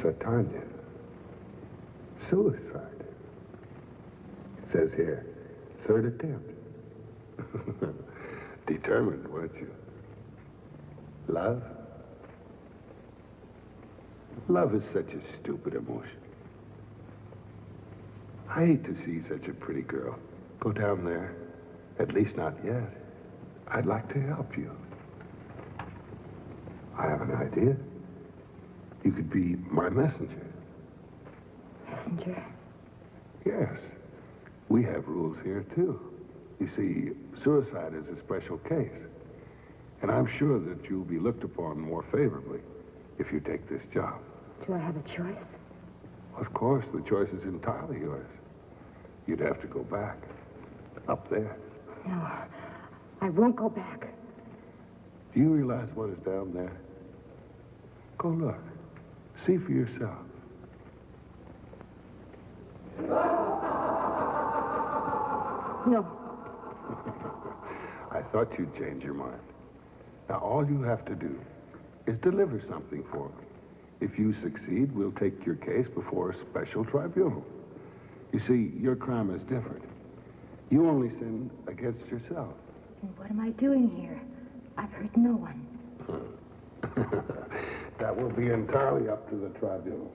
Satanya. Suicide. It says here, 3rd attempt. Determined, weren't you? Love? Love is such a stupid emotion. I hate to see such a pretty girl go down there. At least not yet. I'd like to help you. I have an idea. You could be my messenger. Messenger? Yes. We have rules here, too. You see, suicide is a special case. And I'm sure that you'll be looked upon more favorably if you take this job. Do I have a choice? Of course, the choice is entirely yours. You'd have to go back. Up there. No, I won't go back. Do you realize what is down there? Go look. See for yourself. No. I thought you'd change your mind. Now, all you have to do is deliver something for me. If you succeed, we'll take your case before a special tribunal. You see, your crime is different. You only sin against yourself. And what am I doing here? I've hurt no one. That will be entirely up to the tribunal.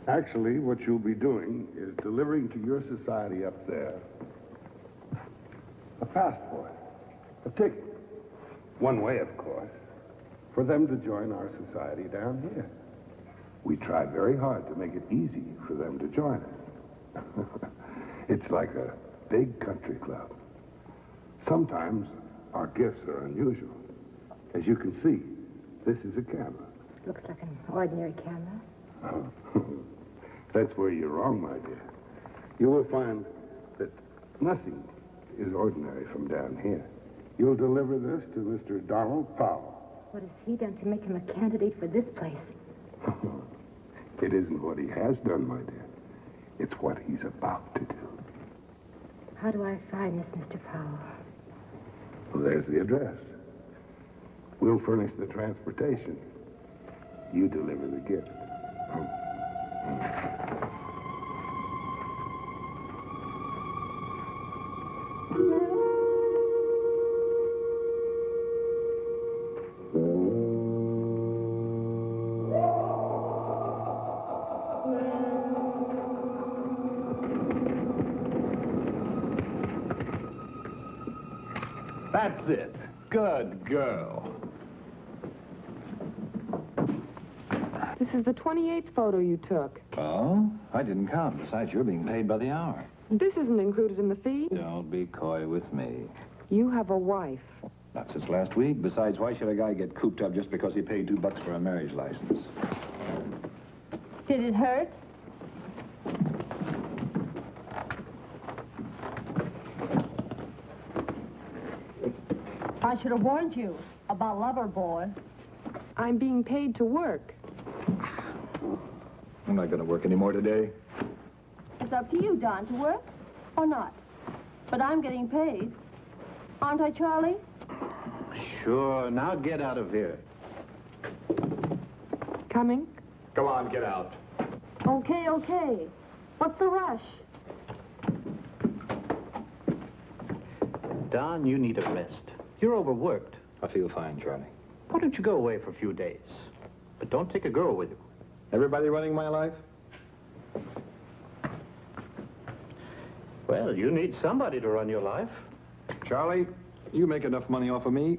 Actually, what you'll be doing is delivering to your society up there a passport, a ticket. One way, of course, for them to join our society down here. We try very hard to make it easy for them to join us. It's like a big country club. Sometimes our gifts are unusual. As you can see, this is a camera. Looks like an ordinary camera. Oh. That's where you're wrong, my dear. You will find that nothing is ordinary from down here. You'll deliver this to Mr. Donald Powell. What has he done to make him a candidate for this place? It isn't what he has done, my dear. It's what he's about to do. How do I find this, Mr. Powell? Well, there's the address. We'll furnish the transportation. You deliver the gift. That's it. Good girl. This is the 28th photo you took. Oh? I didn't count. Besides, you're being paid by the hour. This isn't included in the fee. Don't be coy with me. You have a wife. Not since last week. Besides, why should a guy get cooped up just because he paid $2 for a marriage license? Did it hurt? I should have warned you about Loverboy. I'm being paid to work. I'm not going to work anymore today. It's up to you, Don, to work or not. But I'm getting paid. Aren't I, Charlie? Sure. Now get out of here. Coming? Come on, get out. Okay, okay. What's the rush? Don, you need a rest. You're overworked. I feel fine, Charlie. Why don't you go away for a few days? But don't take a girl with you. Everybody running my life? Well, you need somebody to run your life. Charlie, you make enough money off of me.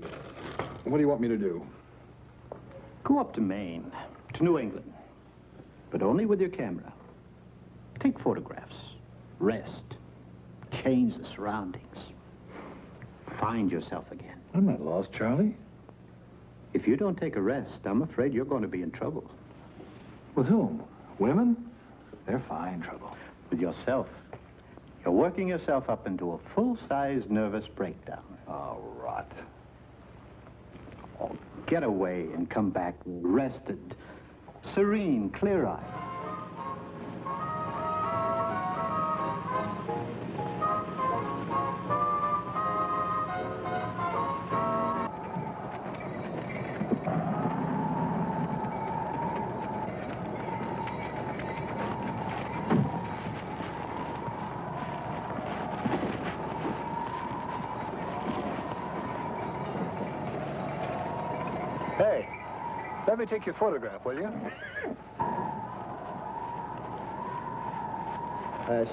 What do you want me to do? Go up to Maine, to New England. But only with your camera. Take photographs. Rest. Change the surroundings. Find yourself again. I'm not lost, Charlie. If you don't take a rest, I'm afraid you're going to be in trouble. With whom? Women? They're fine trouble. With yourself. You're working yourself up into a full-size nervous breakdown. Oh, rot. Oh, get away and come back rested, serene, clear-eyed. Hey, let me take your photograph, will you?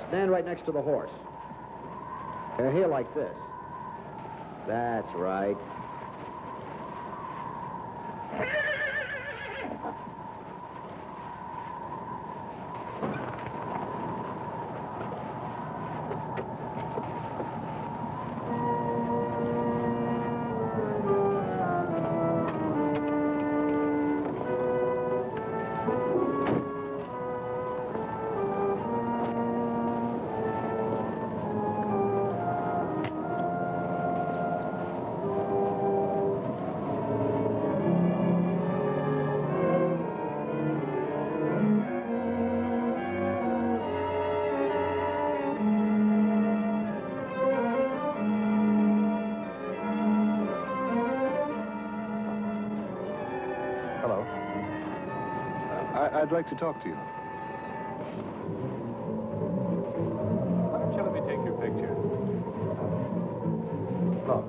Stand right next to the horse. Here like this. That's right. Hello. I'd like to talk to you. Why don't you let me take your picture? Look,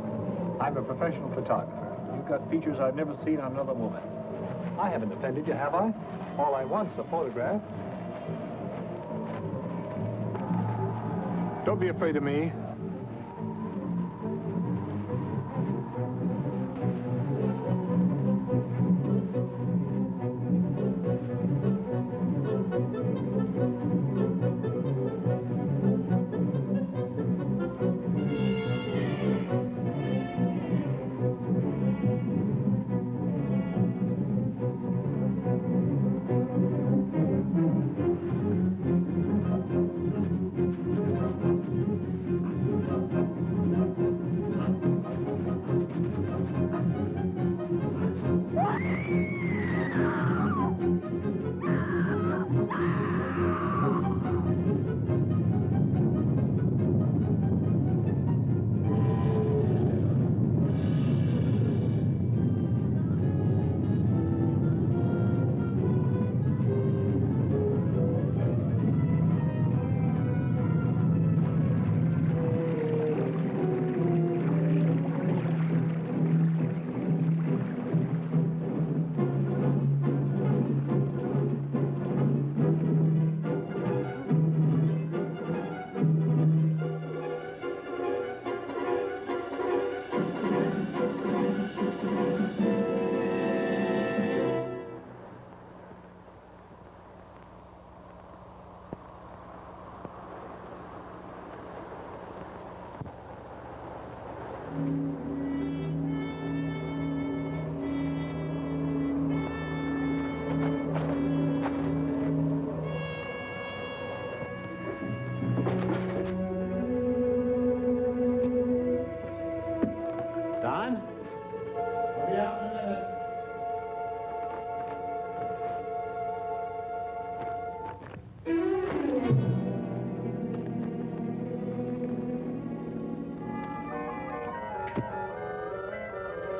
I'm a professional photographer. You've got features I've never seen on another woman. I haven't offended you, have I? All I want's a photograph. Don't be afraid of me.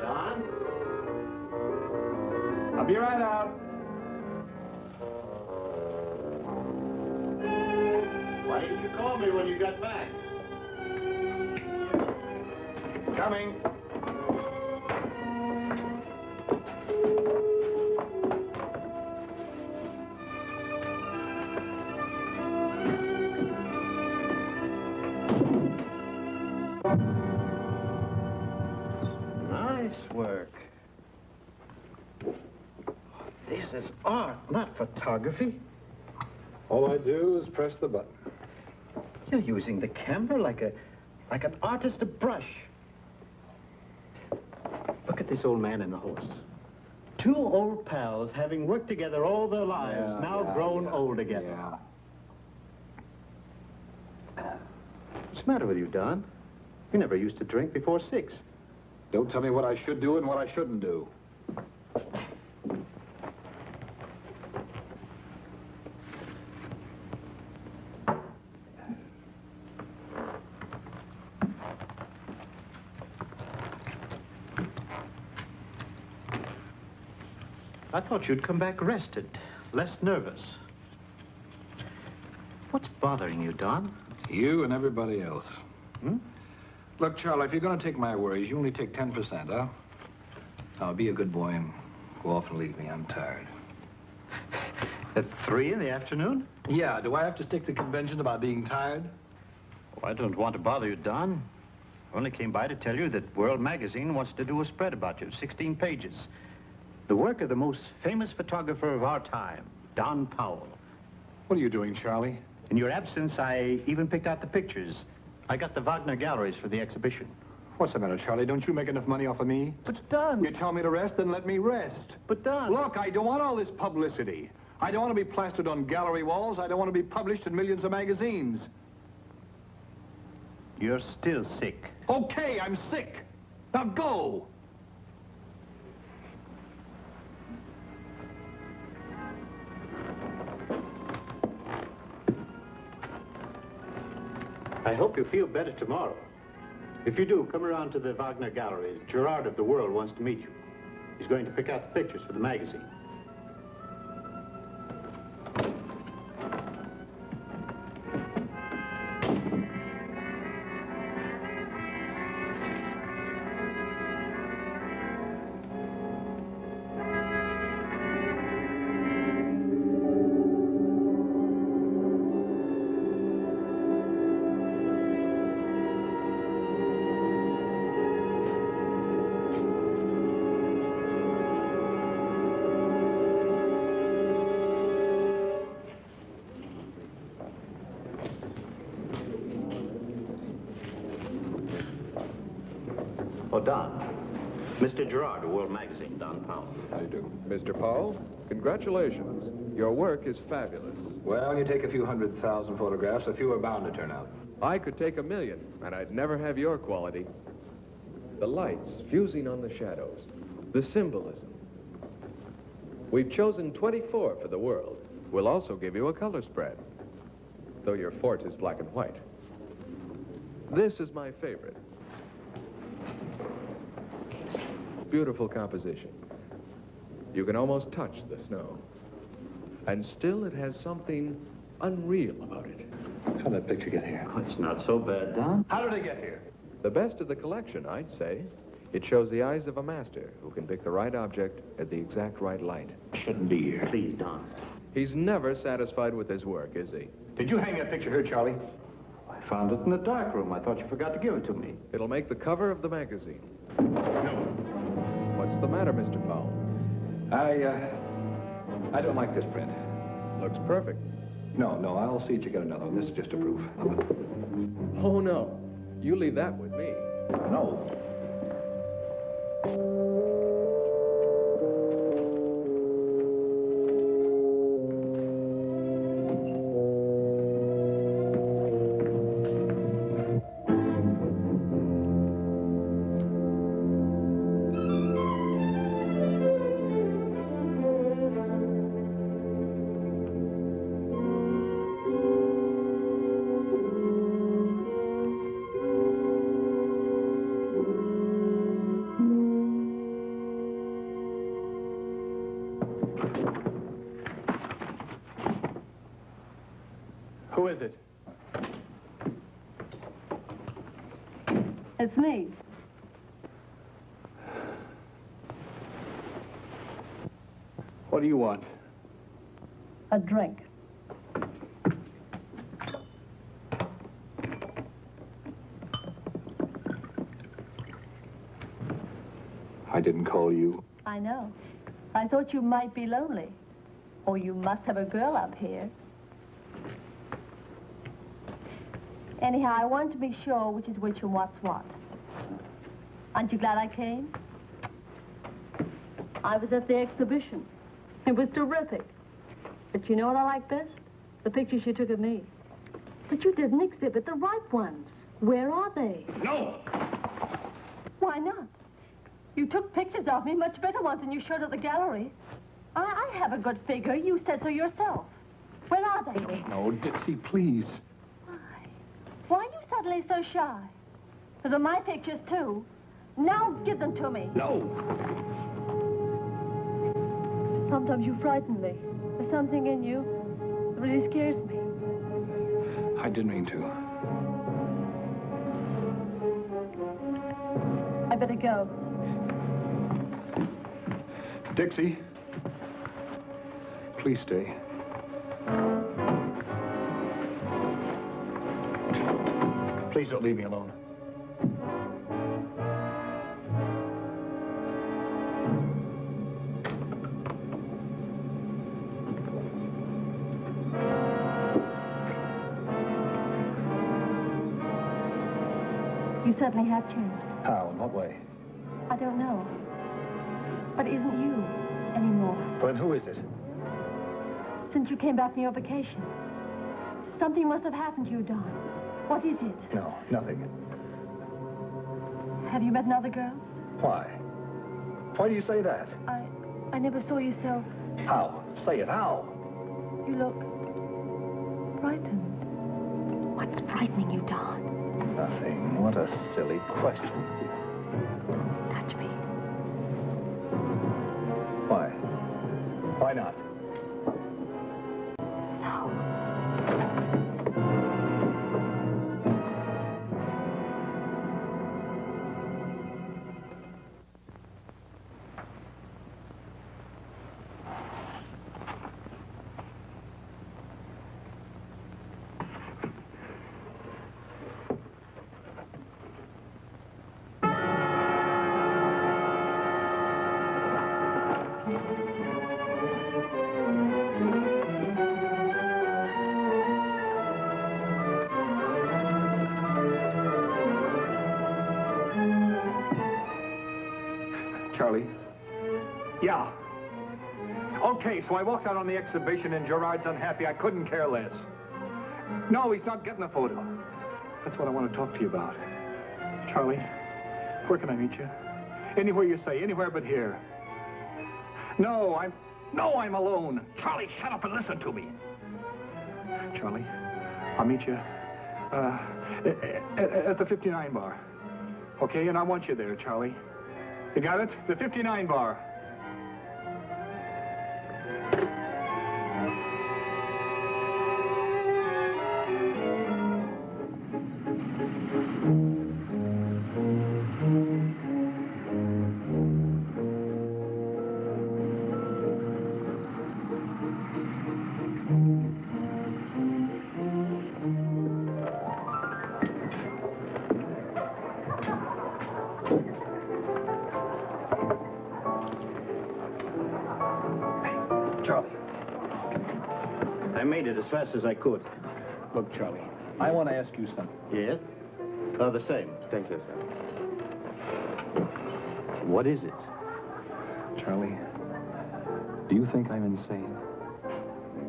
Don? I'll be right out. Why didn't you call me when you got back? Coming. Nice work. This is art, not photography. All I do is press the button. You're using the camera like an artist a brush. Look at this old man and the horse. Two old pals having worked together all their lives, now grown old together. What's the matter with you, Don? You never used to drink before 6. Don't tell me what I should do and what I shouldn't do. I thought you'd come back rested, less nervous. What's bothering you, Don? You and everybody else. Hmm? Look, Charlie, if you're going to take my worries, you only take 10%, huh? Now, be a good boy and go off and leave me. I'm tired. At 3 in the afternoon? Yeah, do I have to stick to convention about being tired? Oh, I don't want to bother you, Don. I only came by to tell you that World Magazine wants to do a spread about you, 16 pages. The work of the most famous photographer of our time, Don Powell. What are you doing, Charlie? In your absence, I even picked out the pictures. I got the Wagner galleries for the exhibition. What's the matter, Charlie? Don't you make enough money off of me? But Don... You tell me to rest, then let me rest. But Don... Look, I don't want all this publicity. I don't want to be plastered on gallery walls. I don't want to be published in millions of magazines. You're still sick. Okay, I'm sick. Now go. I hope you feel better tomorrow. If you do, come around to the Wagner galleries. Gerard of the World wants to meet you. He's going to pick out the pictures for the magazine. Oh, Don. Mr. Gerard of World Magazine, Don Powell. How do you do? Mr. Powell, congratulations. Your work is fabulous. Well, you take a few 100,000 photographs, a few are bound to turn out. I could take 1,000,000, and I'd never have your quality. The lights fusing on the shadows, the symbolism. We've chosen 24 for the World. We'll also give you a color spread, though your forte is black and white. This is my favorite. Beautiful composition. You can almost touch the snow. And still it has something unreal about it. How did that picture get here? Oh, it's not so bad, Don. How did it get here? The best of the collection, I'd say. It shows the eyes of a master who can pick the right object at the exact right light. Shouldn't be here. Please, Don. He's never satisfied with his work, is he? Did you hang that picture here, Charlie? I found it in the dark room. I thought you forgot to give it to me. It'll make the cover of the magazine. No. What's the matter, Mr. Powell? I don't like this print. Looks perfect. No, I'll see that you get another one. This is just a proof. Oh, no. You leave that with me. No. Who is it? It's me. What do you want? A drink. I didn't call you. I know. I thought you might be lonely. Or you must have a girl up here. Anyhow, I want to be sure which is which and what's what. Aren't you glad I came? I was at the exhibition. It was terrific. But you know what I like best? The pictures you took of me. But you didn't exhibit the right ones. Where are they? No! Why not? You took pictures of me, much better ones than you showed at the gallery. I have a good figure. You said so yourself. Where are they? No, Dixie, please. Why are you suddenly so shy? Those are my pictures, too. Now give them to me. No! Sometimes you frighten me. There's something in you that really scares me. I didn't mean to. I better go. Dixie, please stay. Please don't leave me alone. You certainly have changed. How? In what way? I don't know. But it isn't you anymore. Then who is it? Since you came back from your vacation. Something must have happened to you, Don. What is it? No, nothing. Have you met another girl? Why? Why do you say that? I never saw you so... How? Say it, how? You look... frightened. What's frightening you, Don? Nothing. What a silly question. Touch me. Why? Why not? No. Charlie? Yeah. Okay, so I walked out on the exhibition and Gerard's unhappy. I couldn't care less. No, he's not getting a photo. That's what I want to talk to you about. Charlie, where can I meet you? Anywhere you say, anywhere but here. No, I'm alone. Charlie, shut up and listen to me. Charlie, I'll meet you at the 59 bar. Okay, and I want you there, Charlie. You got it? The 59 bar. As fast as I could. Look, Charlie, I want to ask you something. Yes? The same. Thank you, sir. What is it? Charlie, do you think I'm insane?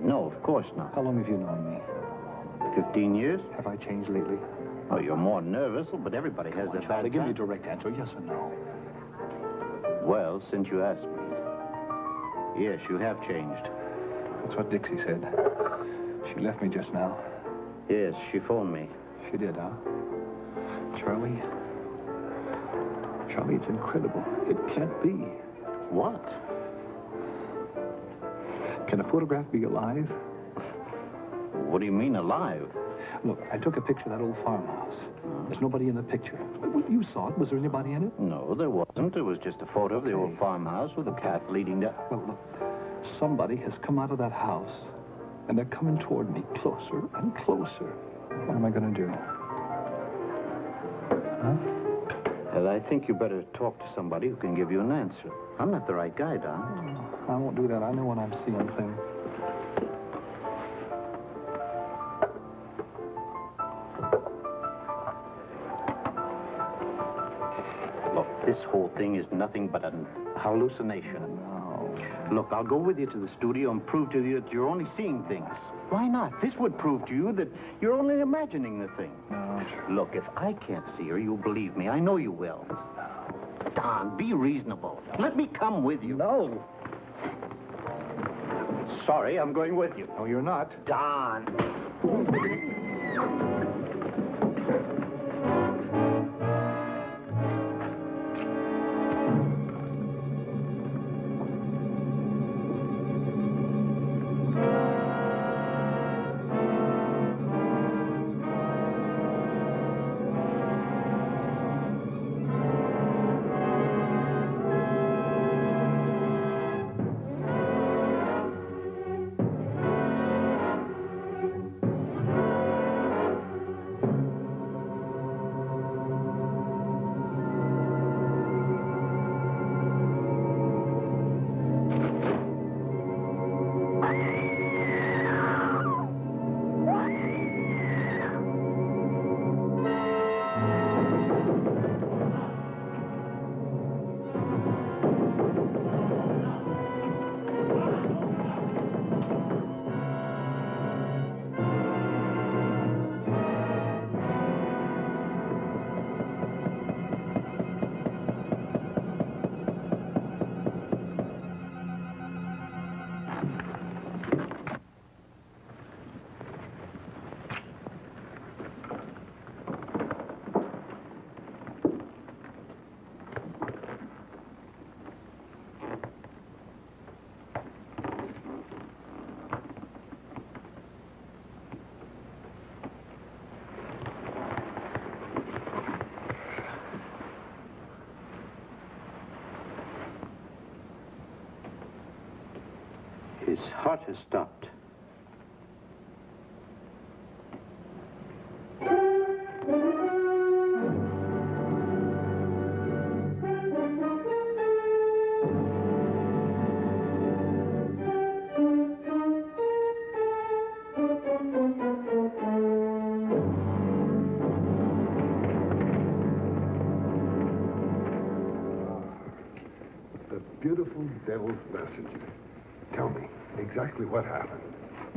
No, of course not. How long have you known me? 15 years? Have I changed lately? Oh, you're more nervous, but everybody has their Charlie, bad give me a time. direct answer, yes or no. Well, since you asked me, yes, you have changed. That's what Dixie said. She left me just now. Yes, she phoned me. She did, huh? Charlie? Charlie, it's incredible. It can't be. What? Can a photograph be alive? What do you mean, alive? Look, I took a picture of that old farmhouse. There's nobody in the picture. You saw it. Was there anybody in it? No, there wasn't. It was just a photo of the old farmhouse with a cat leading down. Well, look, somebody has come out of that house, and they're coming toward me closer and closer. What am I going to do? Huh? Well, I think you better talk to somebody who can give you an answer. I'm not the right guy, Don. I won't do that. I know when I'm seeing things. Look, this whole thing is nothing but a hallucination. No. Look, I'll go with you to the studio and prove to you that you're only seeing things. Why not? This would prove to you that you're only imagining the thing. No. Look, if I can't see her, you'll believe me. I know you will. Don, be reasonable. Let me come with you. No. Sorry, I'm going with you. No, you're not. Don. His heart has stopped. The beautiful devil's messenger. Tell me exactly what happened.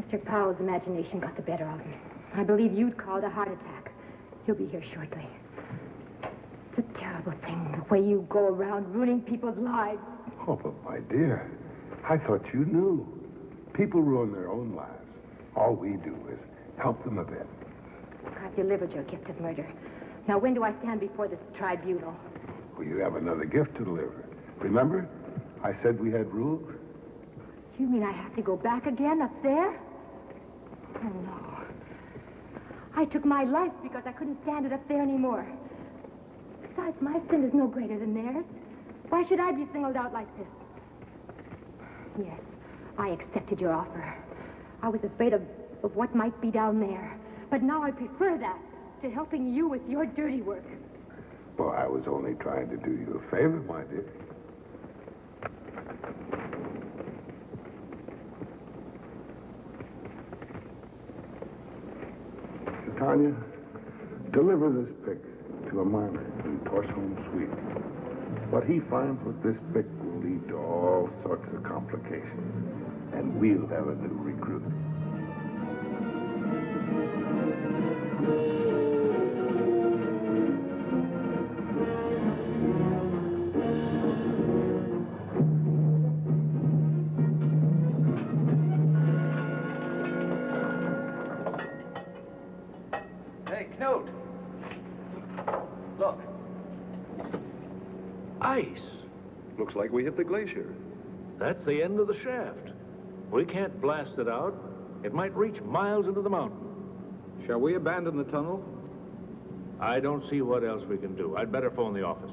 Mr. Powell's imagination got the better of him. I believe you'd called a heart attack. He'll be here shortly. It's a terrible thing, the way you go around ruining people's lives. Oh, but my dear, I thought you knew. People ruin their own lives. All we do is help them a bit. I've delivered your gift of murder. Now, when do I stand before this tribunal? Well, you have another gift to deliver. Remember? I said we had rules. You mean I have to go back again up there? Oh, no. I took my life because I couldn't stand it up there anymore. Besides, my sin is no greater than theirs. Why should I be singled out like this? Yes, I accepted your offer. I was afraid of what might be down there. But now I prefer that to helping you with your dirty work. Well, I was only trying to do you a favor, my dear. Tanya, deliver this pick to a miner in Torsholm, Sweden. What he finds with this pick will lead to all sorts of complications, and we'll have a new recruit. Hey, Knut. Look. Ice. Looks like we hit the glacier. That's the end of the shaft. We can't blast it out. It might reach miles into the mountain. Shall we abandon the tunnel? I don't see what else we can do. I'd better phone the office.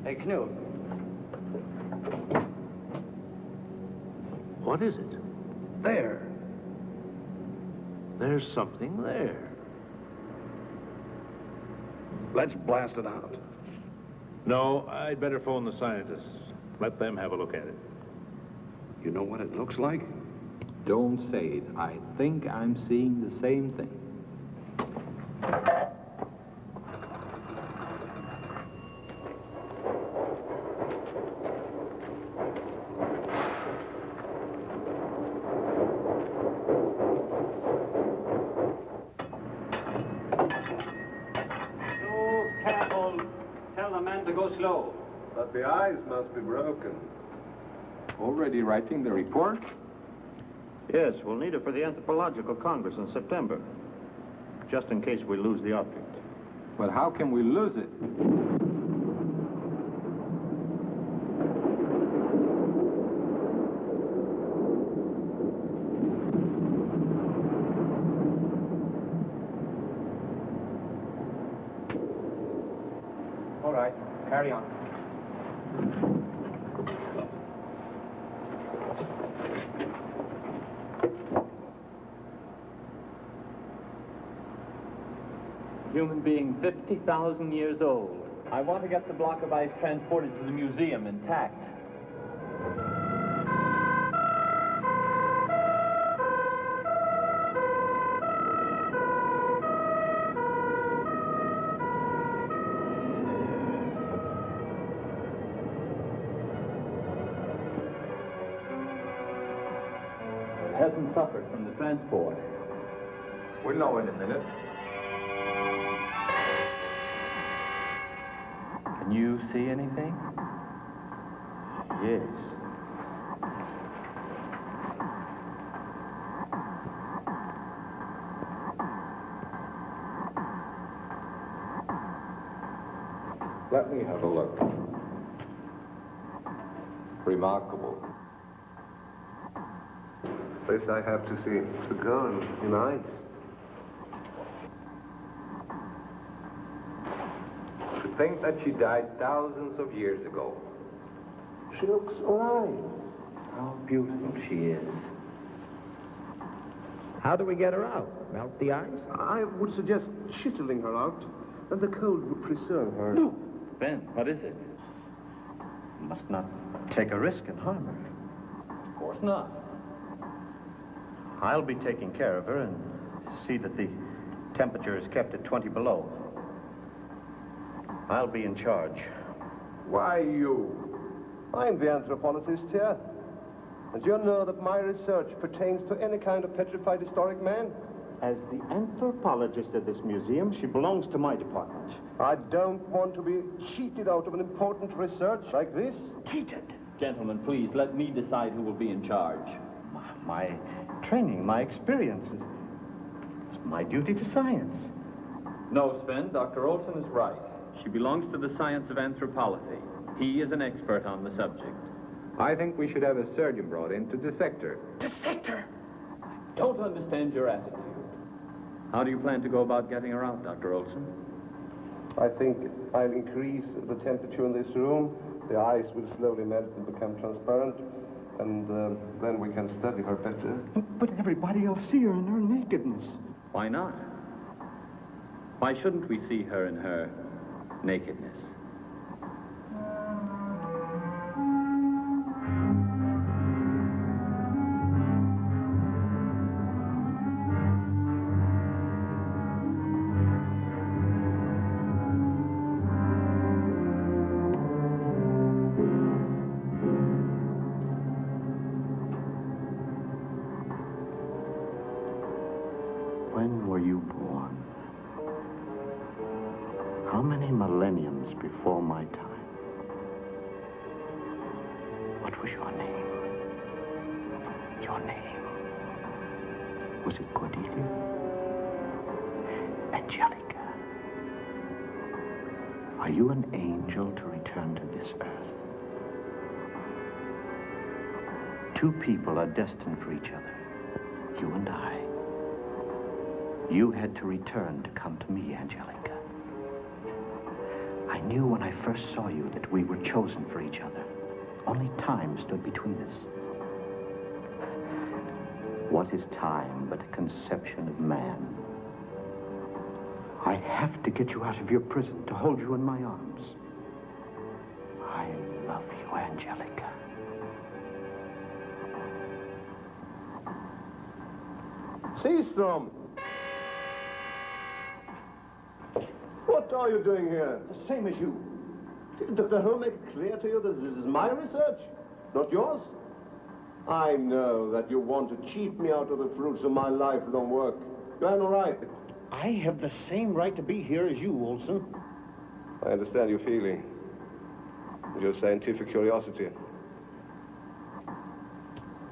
Hey, Knut. What is it? There. There's something there. Let's blast it out. No, I'd better phone the scientists. Let them have a look at it. You know what it looks like? Don't say it. I think I'm seeing the same thing. Careful. Tell the man to go slow. But the eyes must be broken. Already writing the report? Yes, we'll need it for the Anthropological Congress in September. Just in case we lose the object. But how can we lose it? All right, carry on. Human being 50,000 years old. I want to get the block of ice transported to the museum intact. It hasn't suffered from the transport. We'll know in a minute. Can you see anything? Yes. Let me have a look. Remarkable. This I have to see. To go in ice. To think that she died thousands of years ago. She looks alive. How beautiful she is. How do we get her out? Melt the ice? I would suggest chiseling her out, and the cold would preserve her. No. Ben, what is it? Must not take a risk and harm her. Of course not. I'll be taking care of her and see that the temperature is kept at 20 below. I'll be in charge. Why you? I'm the anthropologist here. And you know that my research pertains to any kind of petrified historic man. As the anthropologist of this museum, she belongs to my department. I don't want to be cheated out of an important research like this. Cheated? Gentlemen, please, let me decide who will be in charge. My training, my experience. It's my duty to science. No, Sven, Dr. Olson is right. She belongs to the science of anthropology. He is an expert on the subject. I think we should have a surgeon brought in to dissect her. Dissect her? I don't understand your attitude. How do you plan to go about getting her out, Dr. Olson? I think I'll increase the temperature in this room. The ice will slowly melt and become transparent. And then we can study her better. But everybody will see her in her nakedness. Why not? Why shouldn't we see her in her nakedness? When were you born? How many millenniums before my time? What was your name? Your name? Was it Cordelia? Angelica? Are you an angel to return to this earth? Two people are destined for each other. You and I. You had to return to come to me, Angelica. I knew when I first saw you that we were chosen for each other. Only time stood between us. What is time but a conception of man? I have to get you out of your prison, to hold you in my arms. I love you, Angelica. Seastrom! What are you doing here? The same as you. Did Dr. Holmes make it clear to you that this is my research, not yours? I know that you want to cheat me out of the fruits of my lifelong work. You have no right. I have the same right to be here as you, Olson. I understand your feeling. Your scientific curiosity.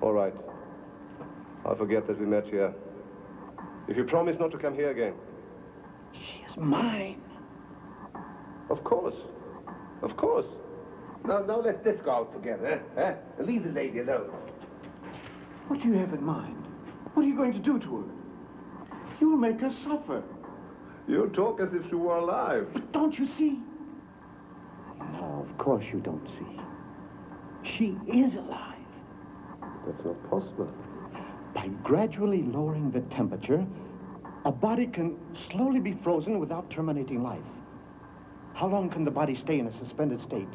All right. I'll forget that we met here. If you promise not to come here again. She is mine. Of course. Of course. Now let's go out together, eh? Leave the lady alone. What do you have in mind? What are you going to do to her? You'll make her suffer. You talk as if she were alive. But don't you see? No, of course you don't see. She is alive. That's not possible. By gradually lowering the temperature, a body can slowly be frozen without terminating life. How long can the body stay in a suspended state?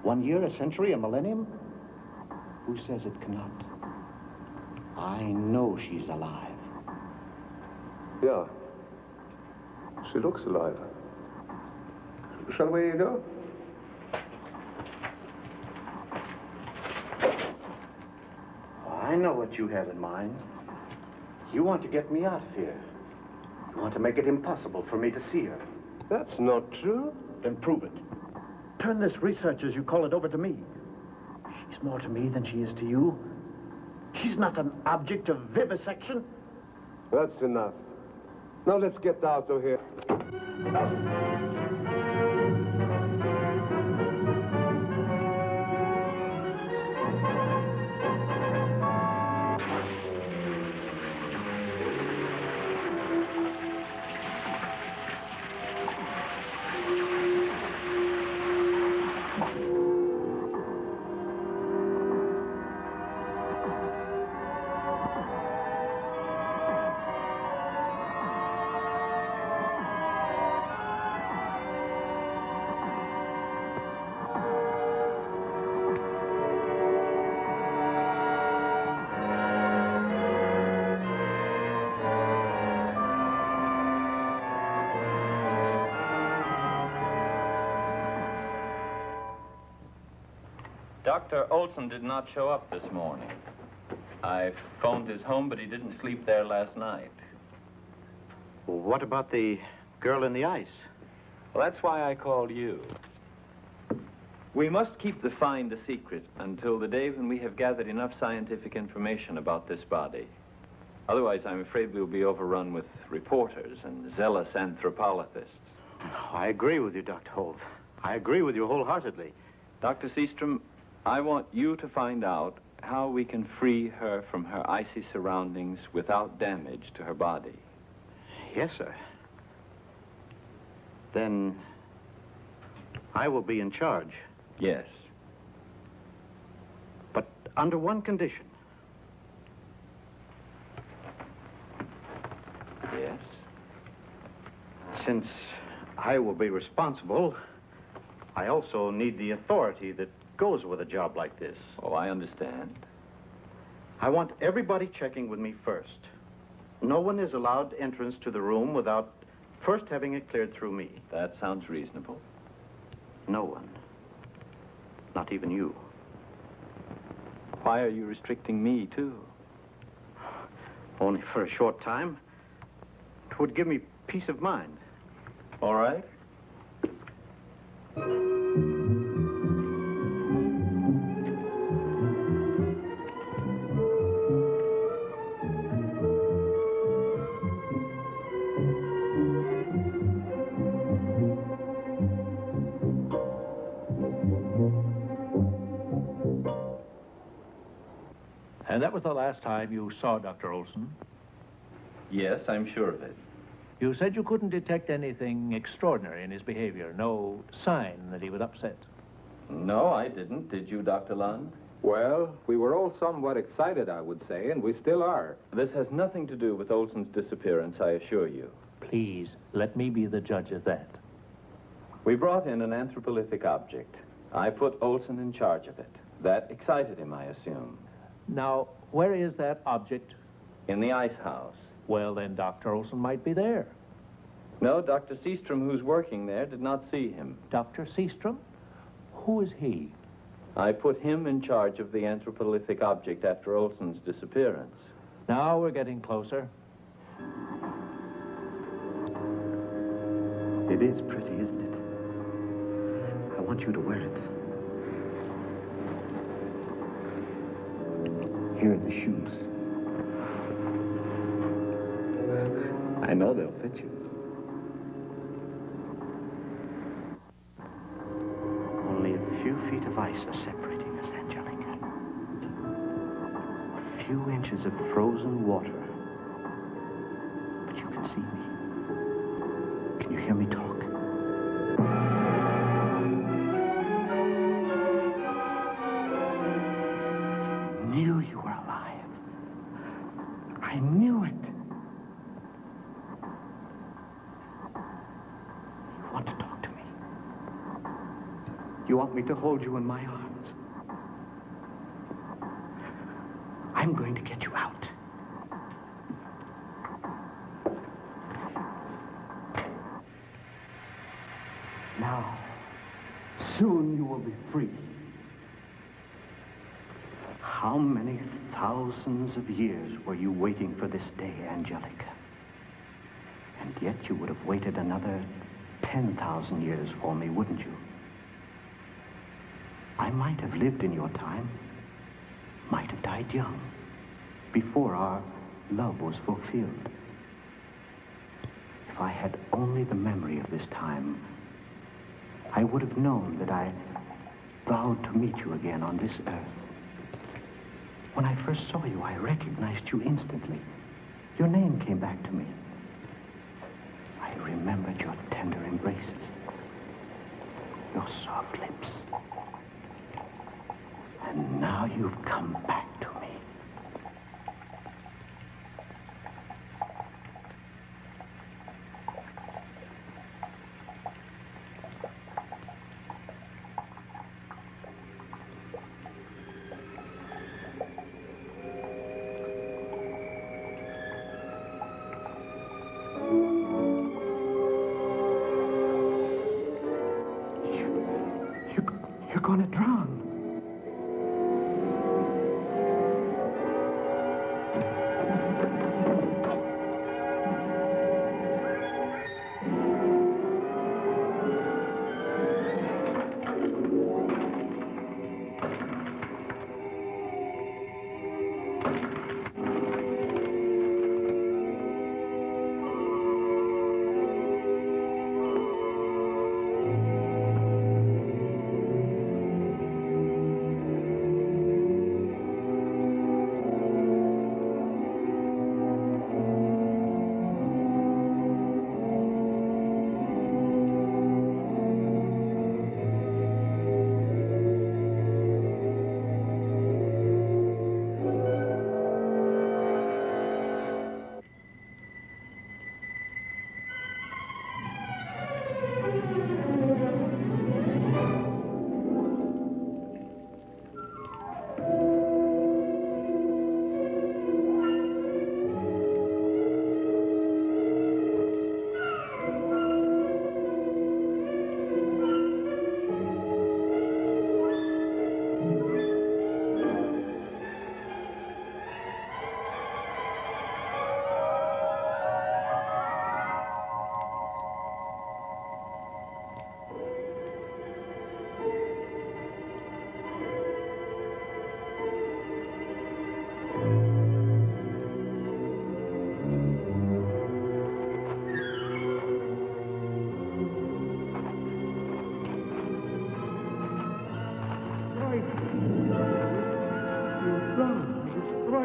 1 year, a century, a millennium? Who says it cannot? I know she's alive. Yeah. She looks alive. Shall we go? I know what you have in mind. You want to get me out of here. You want to make it impossible for me to see her. That's not true. Then prove it. Turn this research, as you call it, over to me. She's more to me than she is to you. She's not an object of vivisection. That's enough. Now let's get out of here. Dr. Olson did not show up this morning. I phoned his home, but he didn't sleep there last night. What about the girl in the ice? Well, that's why I called you. We must keep the find a secret until the day when we have gathered enough scientific information about this body. Otherwise, I'm afraid we'll be overrun with reporters and zealous anthropologists. I agree with you, Dr. Holt. I agree with you wholeheartedly. Dr. Seastrom, I want you to find out how we can free her from her icy surroundings without damage to her body. Yes, sir. Then I will be in charge. Yes. But under one condition. Yes? Since I will be responsible, I also need the authority that goes with a job like this. Oh, I understand. I want everybody checking with me first. No one is allowed entrance to the room without first having it cleared through me. That sounds reasonable. No one. Not even you. Why are you restricting me, too? Only for a short time. It would give me peace of mind. All right. And that was the last time you saw Dr. Olson? Yes, I'm sure of it. You said you couldn't detect anything extraordinary in his behavior, no sign that he was upset. No, I didn't. Did you, Dr. Lund? Well, we were all somewhat excited, I would say, and we still are. This has nothing to do with Olson's disappearance, I assure you. Please, let me be the judge of that. We brought in an anthropolithic object. I put Olson in charge of it. That excited him, I assume. Now, where is that object? In the ice house. Well, then Dr. Olson might be there. No, Dr. Seastrom, who's working there, did not see him. Dr. Seastrom? Who is he? I put him in charge of the anthropolithic object after Olson's disappearance. Now we're getting closer. It is pretty, isn't it? I want you to wear it. Here are the shoes. I know they'll fit you. Only a few feet of ice are separating us, Angelica. A few inches of frozen water. But you can see me. Can you hear me talk? Knew you were alive. I knew it. You want to talk to me? You want me to hold you in my arms? I'm going to get you out. Now, soon you will be free. How many thousands of years were you waiting for this day, Angelica? And yet you would have waited another 10,000 years for me, wouldn't you? I might have lived in your time, might have died young, before our love was fulfilled. If I had only the memory of this time, I would have known that I vowed to meet you again on this earth. When I first saw you, I recognized you instantly. Your name came back to me. I remembered your tender embraces, your soft lips. And now you've come back to me. You're going to drown.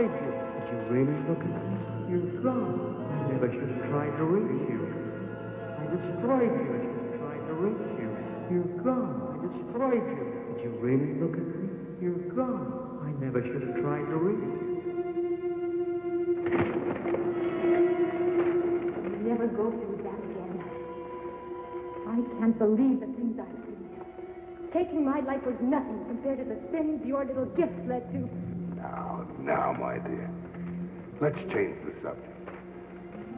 destroyed you. Did you really look at me? You've gone. I never should have tried to reach you. I destroyed you. I should have tried to reach you. You've gone. I destroyed you. Did you really look at me? You've gone. I never should have tried to reach you. I'll never go through that again. I can't believe the things I've seen. Taking my life was nothing compared to the sins your little gifts led to. Now, my dear, let's change the subject.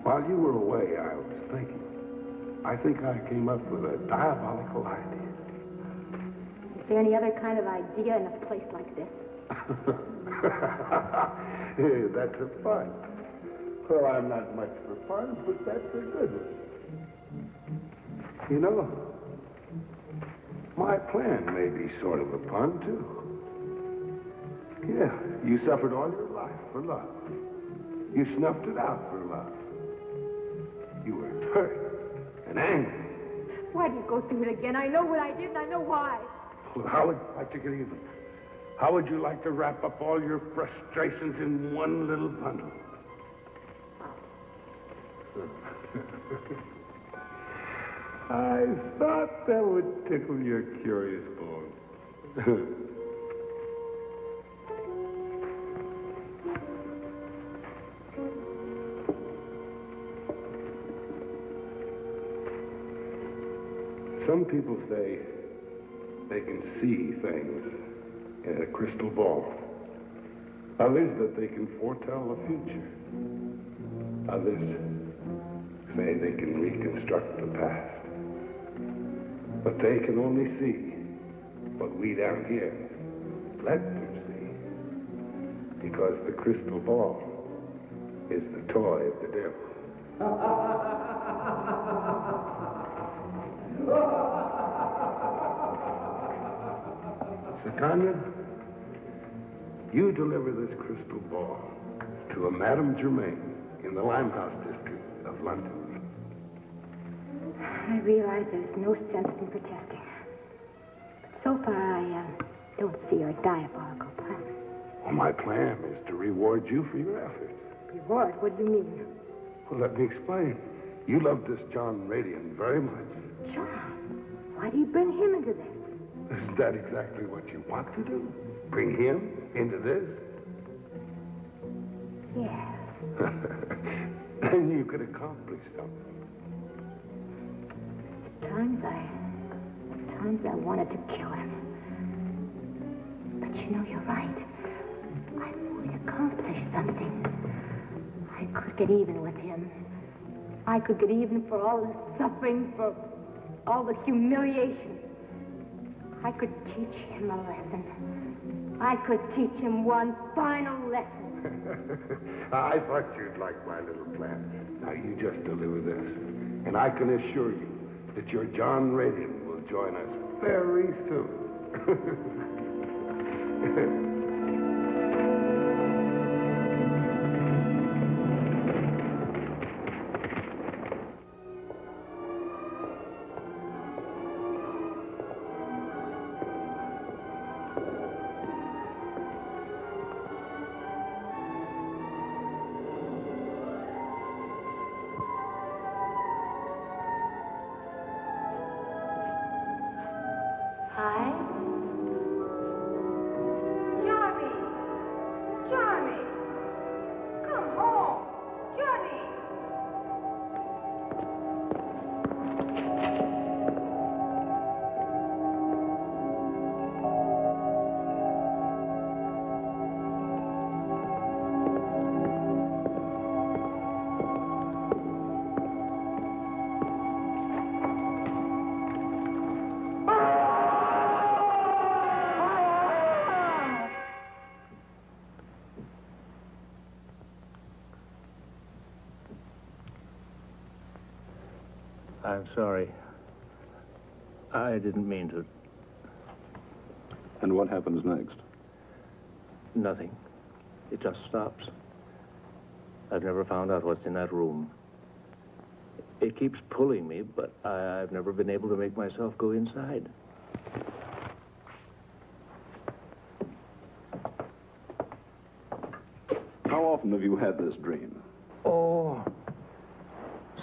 While you were away, I was thinking. I think I came up with a diabolical idea. Is there any other kind of idea in a place like this? That's a fun. Well, I'm not much for fun, but that's a good one. You know, my plan may be sort of a pun, too. Yeah, you suffered all your life for love. You snuffed it out for love. You were hurt and angry. Why do you go through it again? I know what I did and I know why. Well, how would you like to get even? How would you like to wrap up all your frustrations in one little bundle? I thought that would tickle your curious bone. Some people say they can see things in a crystal ball. Others that they can foretell the future. Others say they can reconstruct the past. But they can only see what we down here let them see. Because the crystal ball is the toy of the devil. Tanya, you deliver this crystal ball to a Madame Germain in the Limehouse district of London. I realize there's no sense in protesting. But so far, I don't see your diabolical plan. Well, my plan is to reward you for your efforts. Reward? What do you mean? Well, let me explain. You love this John Radian very much. John? Why do you bring him into this? Isn't that exactly what you want to do? Bring him into this? Yes. Then you could accomplish something. Times I wanted to kill him. But you know, you're right. I would accomplish something. I could get even with him. I could get even for all the suffering, for all the humiliation. I could teach him a lesson. I could teach him one final lesson. I thought you'd like my little plan. Now, you just deliver this. And I can assure you that your John Radian will join us very soon. I'm sorry. I didn't mean to. And what happens next? Nothing. It just stops. I've never found out what's in that room. It keeps pulling me, but I've never been able to make myself go inside. often have you had this dream? Oh,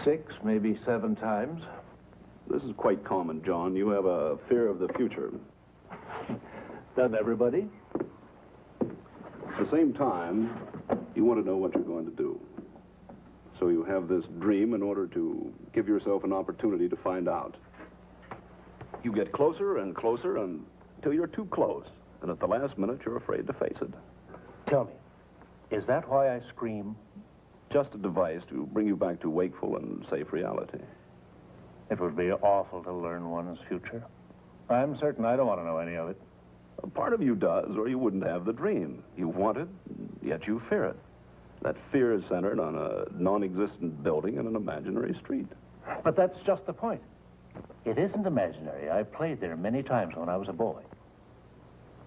6, maybe 7 times. This is quite common, John. You have a fear of the future. Doesn't everybody? At the same time, you want to know what you're going to do. So you have this dream in order to give yourself an opportunity to find out. You get closer and closer until you're too close. And at the last minute, you're afraid to face it. Tell me, is that why I scream? Just a device to bring you back to wakeful and safe reality. It would be awful to learn one's future. I'm certain I don't want to know any of it. A part of you does, or you wouldn't have the dream. You want it, yet you fear it. That fear is centered on a non-existent building and an imaginary street. But that's just the point. It isn't imaginary. I played there many times when I was a boy.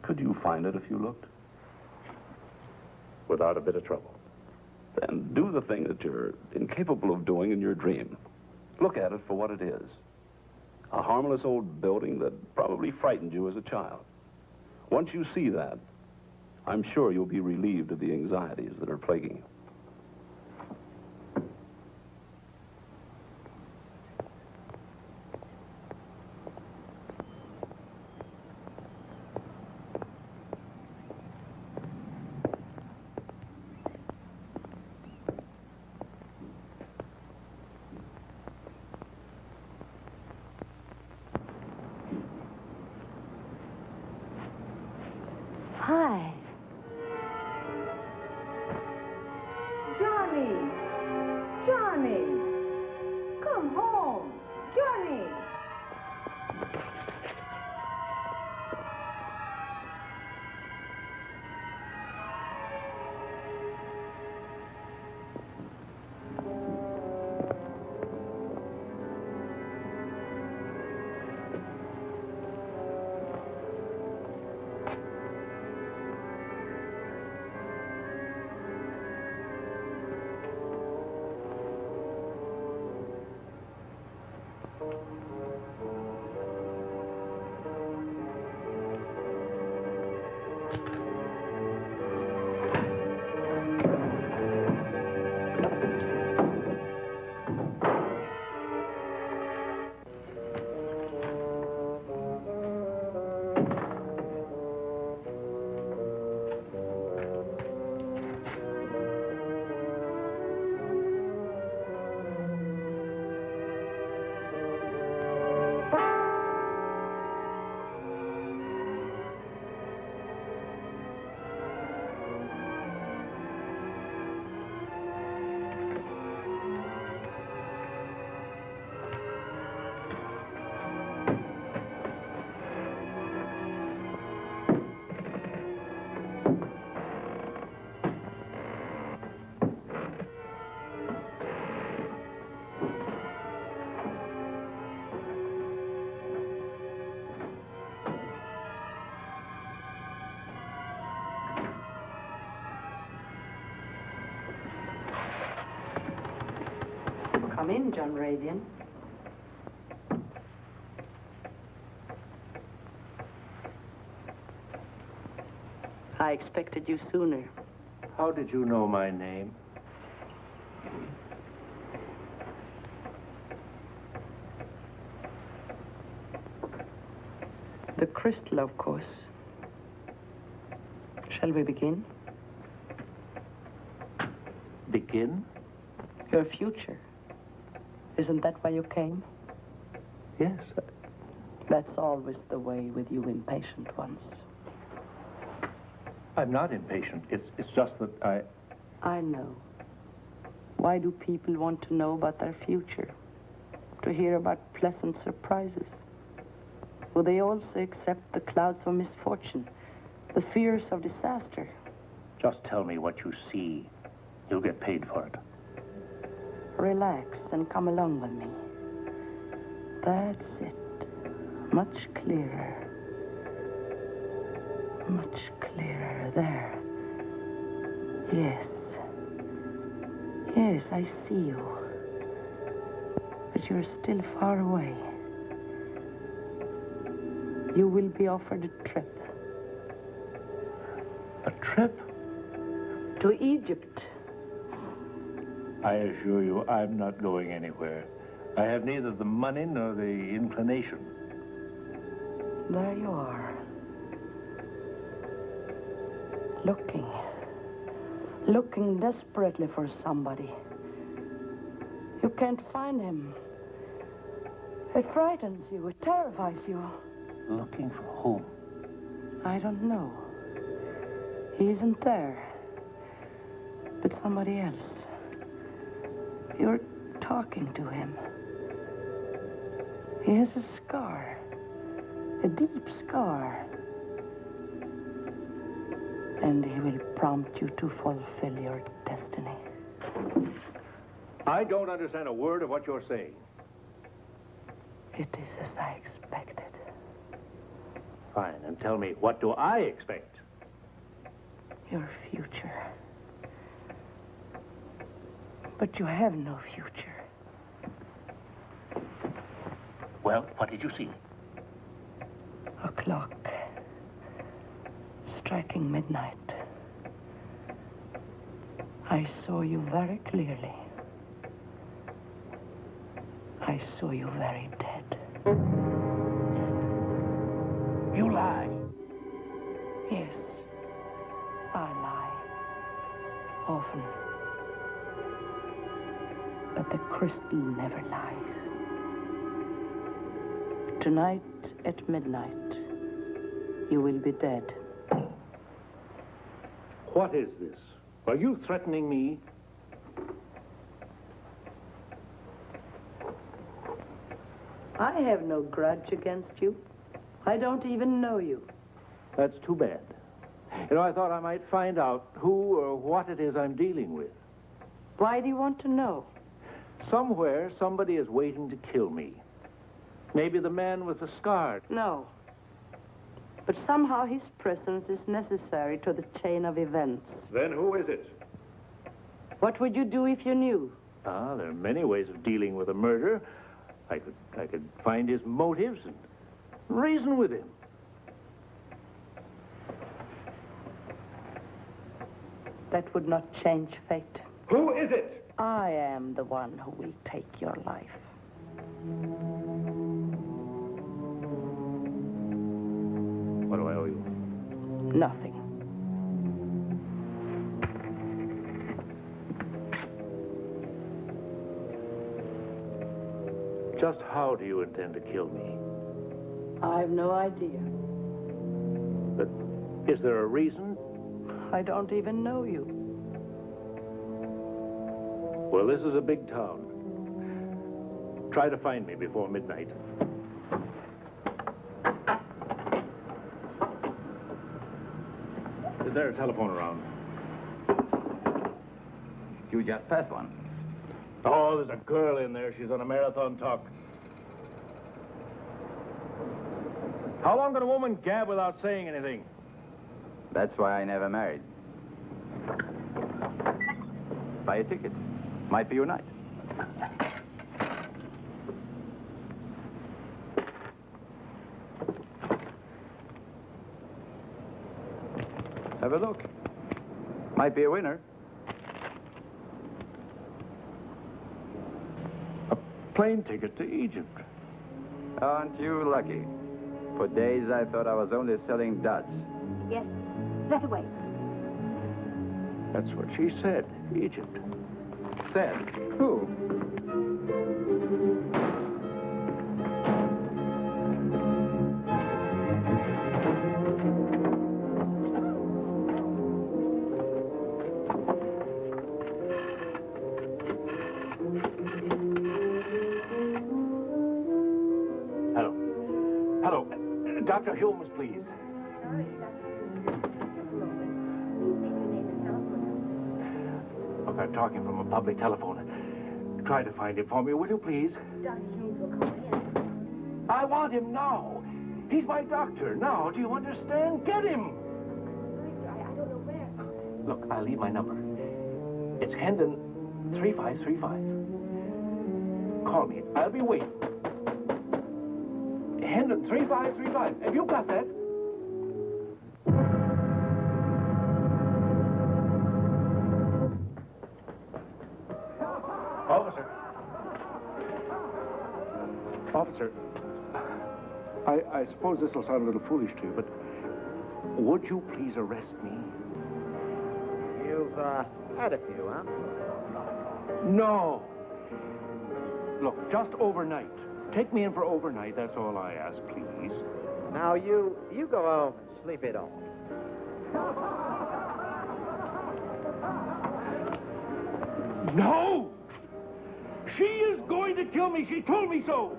Could you find it if you looked? Without a bit of trouble. Then do the thing that you're incapable of doing in your dream. Look at it for what it is. A harmless old building that probably frightened you as a child. Once you see that, I'm sure you'll be relieved of the anxieties that are plaguing you. Hi. Johnny! Johnny! Come home! Johnny! Come in, John Radian. I expected you sooner. How did you know my name? The crystal, of course. Shall we begin? Begin? Your future. Isn't that why you came? Yes. That's always the way with you impatient ones. I'm not impatient. It's just that I know. Why do people want to know about their future? To hear about pleasant surprises? Will they also accept the clouds of misfortune, the fears of disaster? Just tell me what you see. You'll get paid for it. Relax and come along with me. That's it. Much clearer. Much clearer. There. Yes. Yes, I see you. But you're still far away. You will be offered a trip. A trip? To Egypt. I assure you, I'm not going anywhere. I have neither the money nor the inclination. There you are. Looking desperately for somebody. You can't find him. It frightens you. It terrifies you. Looking for whom? I don't know. He isn't there. But somebody else. You're talking to him. He has a scar. A deep scar. And he will prompt you to fulfill your destiny. I don't understand a word of what you're saying. It is as I expected. Fine, and tell me, what do I expect? Your future. But you have no future. Well, what did you see? A clock. Striking midnight. I saw you very clearly. I saw you very dead. You lie. Yes, I lie. Often. But the crystal never lies. Tonight at midnight, you will be dead. What is this? Are you threatening me? I have no grudge against you. I don't even know you. That's too bad. You know, I thought I might find out who or what it is I'm dealing with. Why do you want to know? Somewhere, somebody is waiting to kill me. Maybe the man with the scar. No. But somehow his presence is necessary to the chain of events. Then who is it? What would you do if you knew? Ah, there are many ways of dealing with a murder. I could find his motives and reason with him. That would not change fate. Who is it? I am the one who will take your life. What do I owe you? Nothing. Just how do you intend to kill me? I have no idea. But is there a reason? I don't even know you. Well, this is a big town. Try to find me before midnight. Is there a telephone around? You just passed one. Oh, there's a girl in there. She's on a marathon talk. How long can a woman gab without saying anything? That's why I never married. Buy a ticket. Might be your night. Have a look. Might be a winner. A plane ticket to Egypt. Aren't you lucky? For days I thought I was only selling duds. Yes, that away. That's what she said, Egypt. Said? Who? Hello. Hello. Dr. Holmes, please. Look, I'm talking from a public telephone. Try to find him for me, will you, please? Dr. Holmes will call in. I want him now. He's my doctor now. Do you understand? Get him. I don't know where. Look, I'll leave my number. It's Hendon 3535. Call me. I'll be waiting. Hendon 3535. Have you got that? suppose this will sound a little foolish to you, but would you please arrest me? You've had a few, huh? No. Look, just overnight. Take me in for overnight, that's all I ask, please. Now, you go home and sleep it off. No! She is going to kill me. She told me so.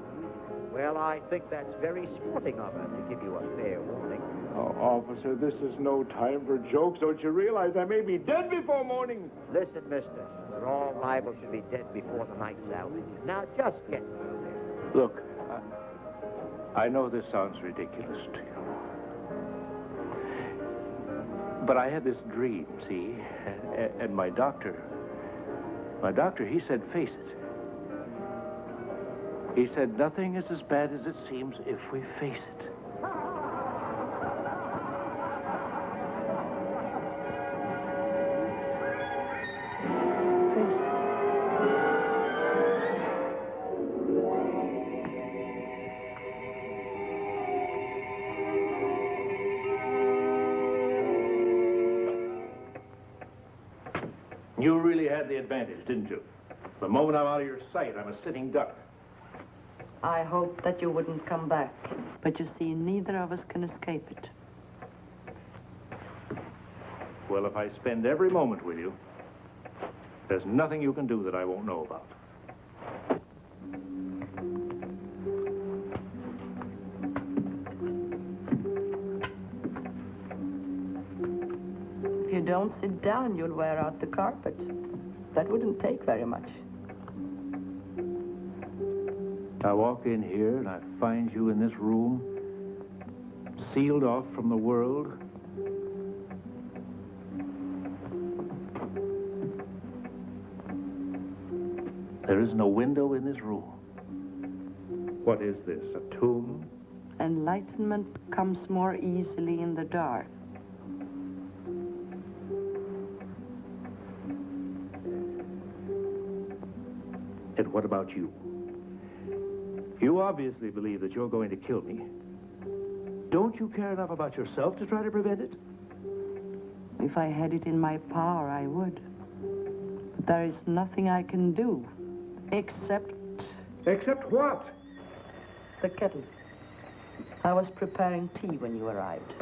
Well, I think that's very sporting of her to give you a fair warning. Oh, officer, this is no time for jokes. Don't you realize I may be dead before morning? Listen, mister, we're all liable to be dead before the night's out. Now, just get through there. Look, I know this sounds ridiculous to you. But I had this dream, see? And my doctor, he said, face it. He said, nothing is as bad as it seems if we face it. You really had the advantage, didn't you? The moment I'm out of your sight, I'm a sitting duck. I hoped that you wouldn't come back. But you see, neither of us can escape it. Well, if I spend every moment with you, there's nothing you can do that I won't know about. If you don't sit down, you'll wear out the carpet. That wouldn't take very much. I walk in here and I find you in this room, sealed off from the world. There is no window in this room. What is this, a tomb? Enlightenment comes more easily in the dark. And what about you? You obviously believe that you're going to kill me. Don't you care enough about yourself to try to prevent it? If I had it in my power, I would. But there is nothing I can do, except... Except what? The kettle. I was preparing tea when you arrived.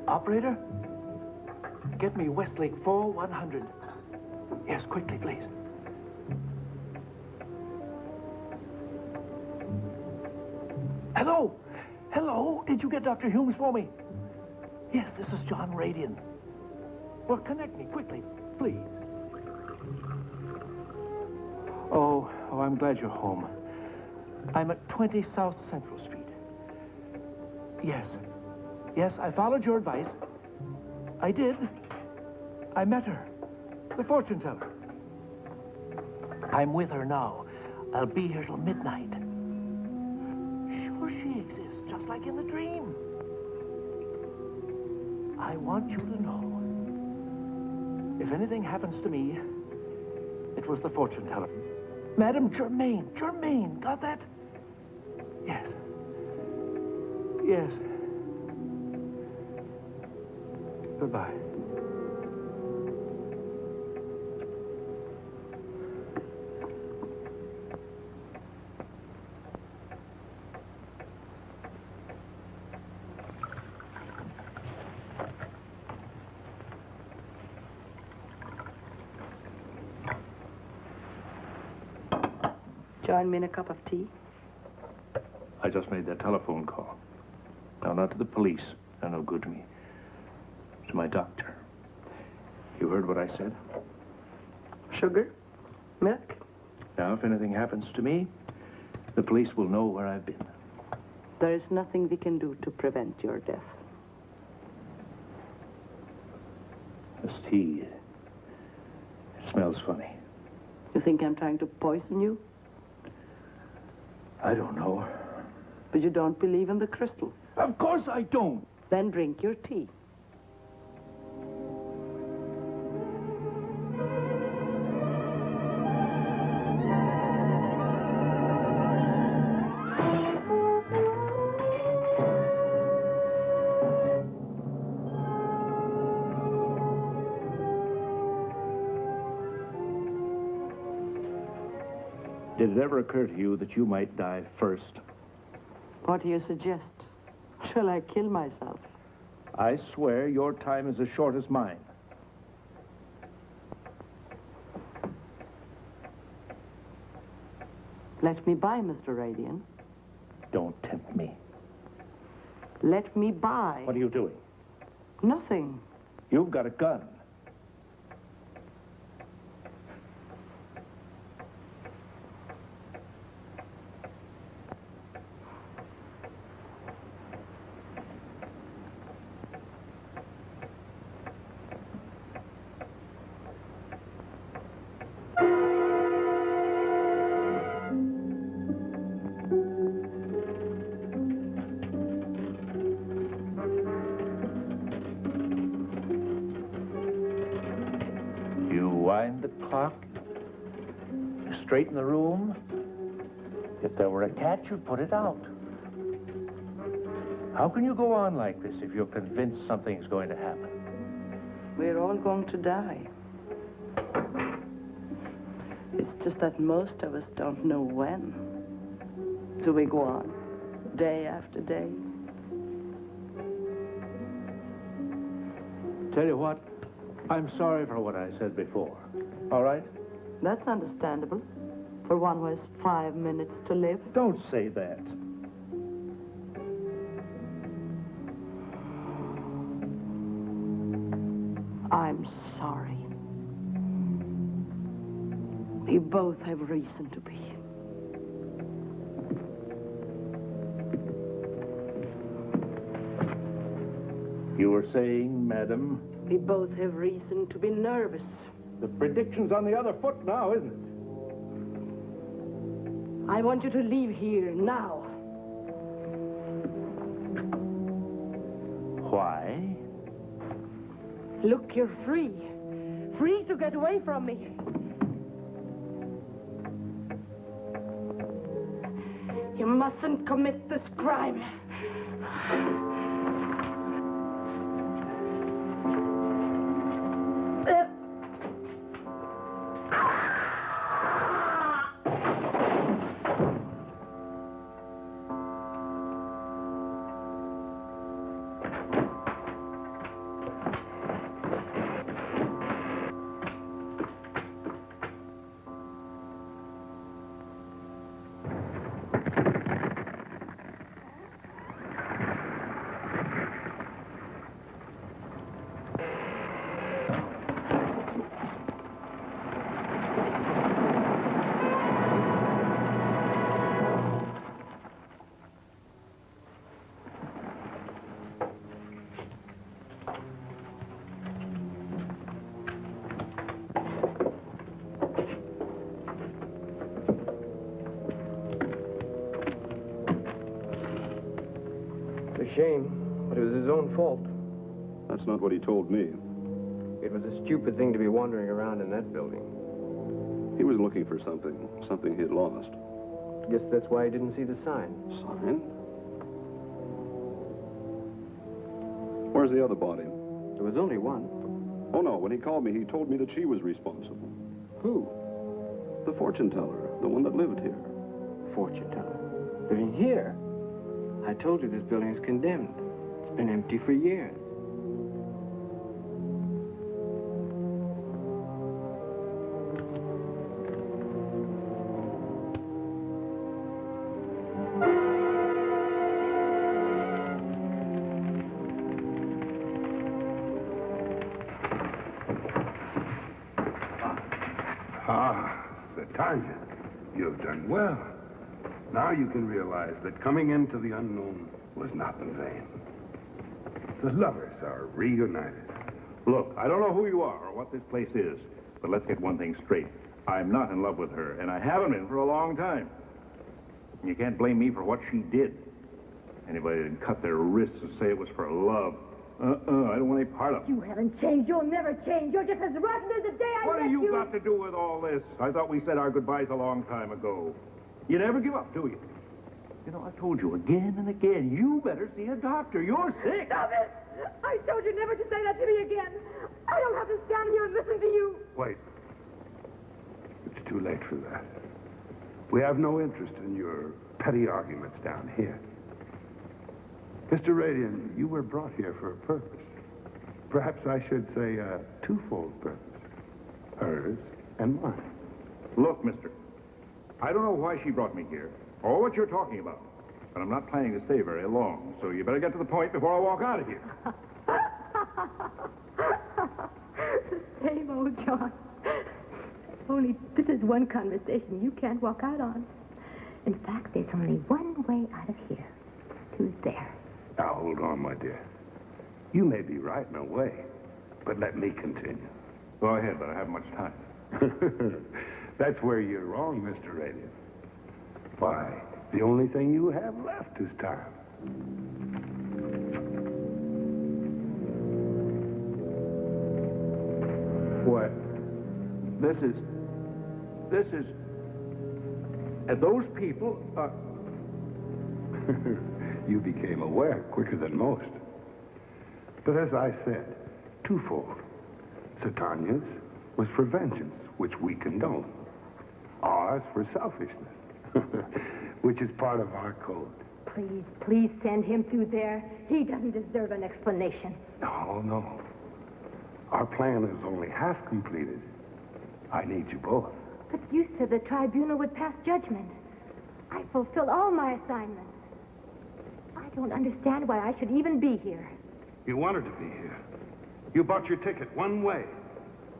Operator, get me Westlake 4100. Yes, quickly, please. Hello? Hello? Did you get Dr. Humes for me? Yes, this is John Radian. Well, connect me quickly, please. Oh, I'm glad you're home. I'm at 20 South Central Street. Yes. Yes, I followed your advice. I did. I met her. The fortune teller. I'm with her now. I'll be here till midnight. Sure, she exists, just like in the dream. I want you to know, if anything happens to me, it was the fortune teller. Madame Germain. Germain, got that? Yes. Yes. Goodbye. Join me in a cup of tea. I just made that telephone call. Now, not to the police. They're no good to me. To my doctor. You heard what I said? Sugar? Milk? Now, if anything happens to me, the police will know where I've been. There is nothing we can do to prevent your death. This tea, it smells funny. You think I'm trying to poison you? I don't know. But you don't believe in the crystal? Of course I don't. Then drink your tea. Did it ever occur to you that you might die first? What do you suggest? Shall I kill myself? I swear your time is as short as mine. Let me by, Mr. Radian. Don't tempt me. Let me by. What are you doing? Nothing. You've got a gun. Straighten the room. If there were a cat, you'd put it out. How can you go on like this if you're convinced something's going to happen? We're all going to die. It's just that most of us don't know when. So we go on, day after day. Tell you what, I'm sorry for what I said before. All right? That's understandable. For one who has 5 minutes to live. Don't say that. I'm sorry. We both have reason to be. You were saying, madam? We both have reason to be nervous. The prediction's on the other foot now, isn't it? I want you to leave here now. Why? Look, you're free. Free to get away from me. You mustn't commit this crime. Shame, but it was his own fault. That's not what he told me. It was a stupid thing to be wandering around in that building. He was looking for something he'd lost. Guess that's why he didn't see the sign. Sign? Where's the other body? There was only one. Oh, no, when he called me, he told me that she was responsible. Who? The fortune teller, the one that lived here. Fortune teller? Living here? I told you this building is condemned. It's been empty for years. Ah, Satanya, you've done well. Now you can realize that coming into the unknown was not in vain. The lovers are reunited. Look, I don't know who you are or what this place is, but let's get one thing straight. I'm not in love with her, and I haven't been for a long time. You can't blame me for what she did. Anybody that'd cut their wrists and say it was for love. I don't want any part of it. You haven't changed. You'll never change. You're just as rotten as the day I What met have you got to do with all this? I thought we said our goodbyes a long time ago. You never give up, do you? You know, I've told you again and again, you better see a doctor. You're sick. Stop it! I told you never to say that to me again. I don't have to stand here and listen to you. Wait. It's too late for that. We have no interest in your petty arguments down here. Mr. Radian, you were brought here for a purpose. Perhaps I should say a twofold purpose. Hers and mine. Look, mister, I don't know why she brought me here, or what you're talking about, but I'm not planning to stay very long, so you better get to the point before I walk out of here. Same old John. Only this is one conversation you can't walk out on. In fact, there's only one way out of here. Who's there? Now, hold on, my dear. You may be right in a way, but let me continue. Go ahead, but I haven't much time. That's where you're wrong, Mr. Radian. Why, the only thing you have left is time. What? This is... And those people are... You became aware quicker than most. But as I said, twofold. Satanya's was for vengeance, which we condone. Ours for selfishness, which is part of our code. Please send him through there. He doesn't deserve an explanation. No. Our plan is only half completed. I need you both. But you said the tribunal would pass judgment. I fulfill all my assignments. I don't understand why I should even be here. You wanted to be here. You bought your ticket one way.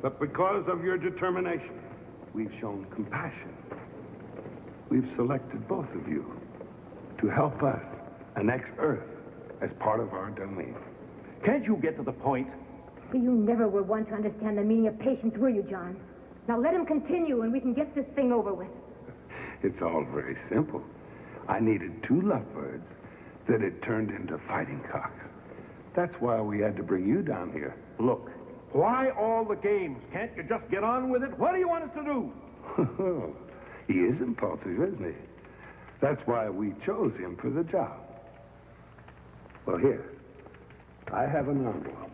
But because of your determination, we've shown compassion. We've selected both of you to help us annex Earth as part of our domain. Can't you get to the point? You never were one to understand the meaning of patience, were you, John? Now let him continue and we can get this thing over with. It's all very simple. I needed 2 lovebirds that had turned into fighting cocks. That's why we had to bring you down here. Look, why all the games? Can't you just get on with it? What do you want us to do? He is impulsive, isn't he? That's why we chose him for the job. Well, here, I have an envelope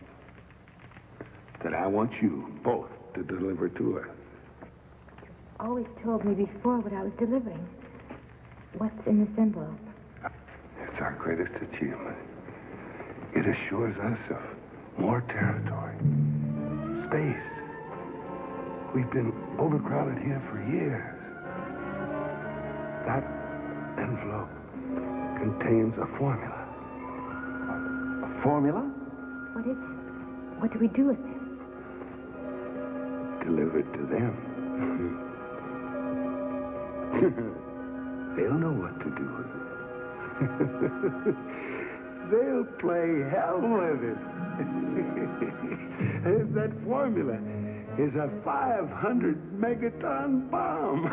that I want you both to deliver to her. Always told me before what I was delivering. What's in this envelope? It's our greatest achievement. It assures us of more territory, space. We've been overcrowded here for years. That envelope contains a formula. A formula? What is it? What do we do with it? Delivered to them. They'll know what to do with it. They'll play hell with it. That formula is a 500 megaton bomb.